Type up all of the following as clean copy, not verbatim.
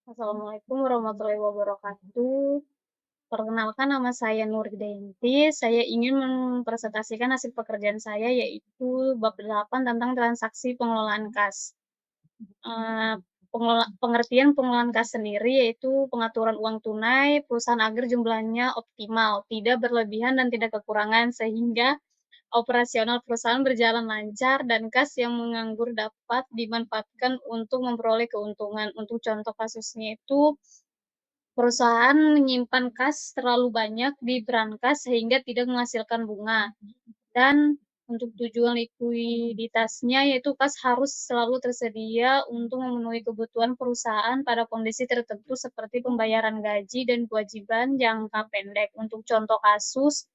Assalamualaikum warahmatullahi wabarakatuh. Perkenalkan nama saya Nurdainti. Saya ingin mempresentasikan hasil pekerjaan saya yaitu bab 8 tentang transaksi pengelolaan kas. Eee, pengertian pengelolaan kas sendiri yaitu pengaturan uang tunai perusahaan agar jumlahnya optimal, tidak berlebihan dan tidak kekurangan sehingga operasional perusahaan berjalan lancar dan kas yang menganggur dapat dimanfaatkan untuk memperoleh keuntungan. Untuk contoh kasusnya itu perusahaan menyimpan kas terlalu banyak di brankas sehingga tidak menghasilkan bunga. Dan untuk tujuan likuiditasnya, yaitu kas harus selalu tersedia untuk memenuhi kebutuhan perusahaan pada kondisi tertentu seperti pembayaran gaji dan kewajiban jangka pendek. Untuk contoh kasus,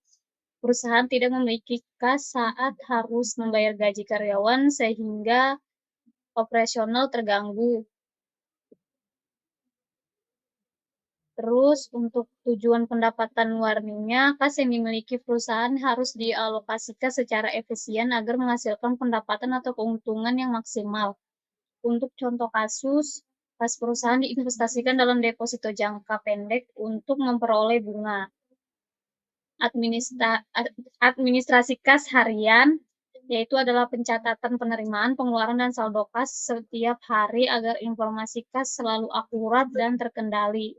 perusahaan tidak memiliki kas saat harus membayar gaji karyawan sehingga operasional terganggu. Terus untuk tujuan pendapatan murninya, kas yang dimiliki perusahaan harus dialokasikan secara efisien agar menghasilkan pendapatan atau keuntungan yang maksimal. Untuk contoh kasus, kas perusahaan diinvestasikan dalam deposito jangka pendek untuk memperoleh bunga. Administrasi kas harian, yaitu adalah pencatatan penerimaan, pengeluaran, dan saldo kas setiap hari agar informasi kas selalu akurat dan terkendali.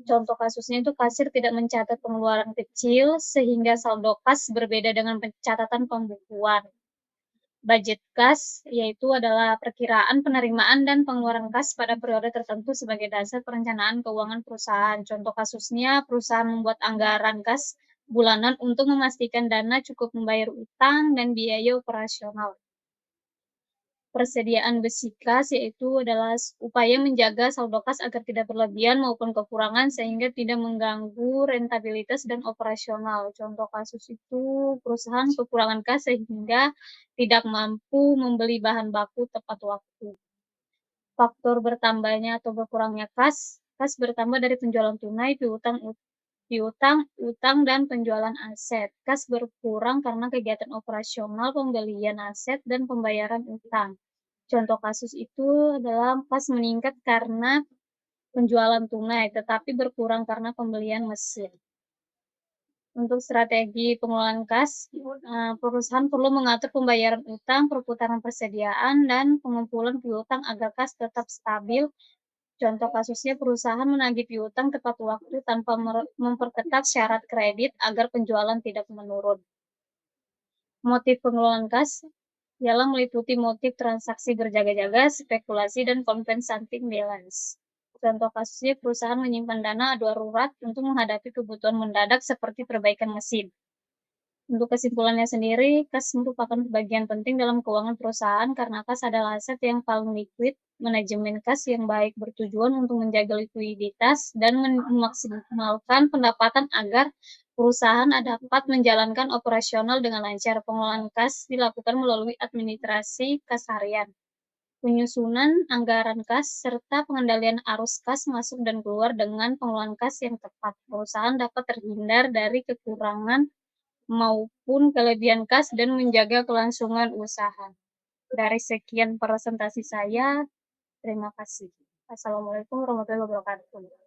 Contoh kasusnya itu kasir tidak mencatat pengeluaran kecil sehingga saldo kas berbeda dengan pencatatan pembukuan. Budget kas yaitu adalah perkiraan penerimaan dan pengeluaran kas pada periode tertentu sebagai dasar perencanaan keuangan perusahaan. Contoh kasusnya perusahaan membuat anggaran kas bulanan untuk memastikan dana cukup membayar utang dan biaya operasional. Persediaan besi kas yaitu adalah upaya menjaga saldo kas agar tidak berlebihan maupun kekurangan sehingga tidak mengganggu rentabilitas dan operasional. Contoh kasus itu perusahaan kekurangan kas sehingga tidak mampu membeli bahan baku tepat waktu. Faktor bertambahnya atau berkurangnya kas bertambah dari penjualan tunai, utang, dan penjualan aset. Kas berkurang karena kegiatan operasional, pembelian aset, dan pembayaran utang. Contoh kasus itu adalah kas meningkat karena penjualan tunai, tetapi berkurang karena pembelian mesin. Untuk strategi pengelolaan kas, perusahaan perlu mengatur pembayaran utang, perputaran persediaan, dan pengumpulan piutang agar kas tetap stabil. Contoh kasusnya perusahaan menagih piutang tepat waktu tanpa memperketat syarat kredit agar penjualan tidak menurun. Motif pengelolaan kas ialah meliputi motif transaksi berjaga-jaga, spekulasi, dan compensating balance. Contoh kasusnya perusahaan menyimpan dana darurat untuk menghadapi kebutuhan mendadak seperti perbaikan mesin. Untuk kesimpulannya sendiri, kas merupakan bagian penting dalam keuangan perusahaan karena kas adalah aset yang paling liquid. Manajemen kas yang baik bertujuan untuk menjaga likuiditas dan memaksimalkan pendapatan agar perusahaan dapat menjalankan operasional dengan lancar. Pengelolaan kas dilakukan melalui administrasi kas harian, penyusunan anggaran kas, serta pengendalian arus kas masuk dan keluar. Dengan pengelolaan kas yang tepat, perusahaan dapat terhindar dari kekurangan maupun kelebihan kas dan menjaga kelangsungan usaha. Dari sekian presentasi saya, terima kasih. Assalamualaikum warahmatullahi wabarakatuh.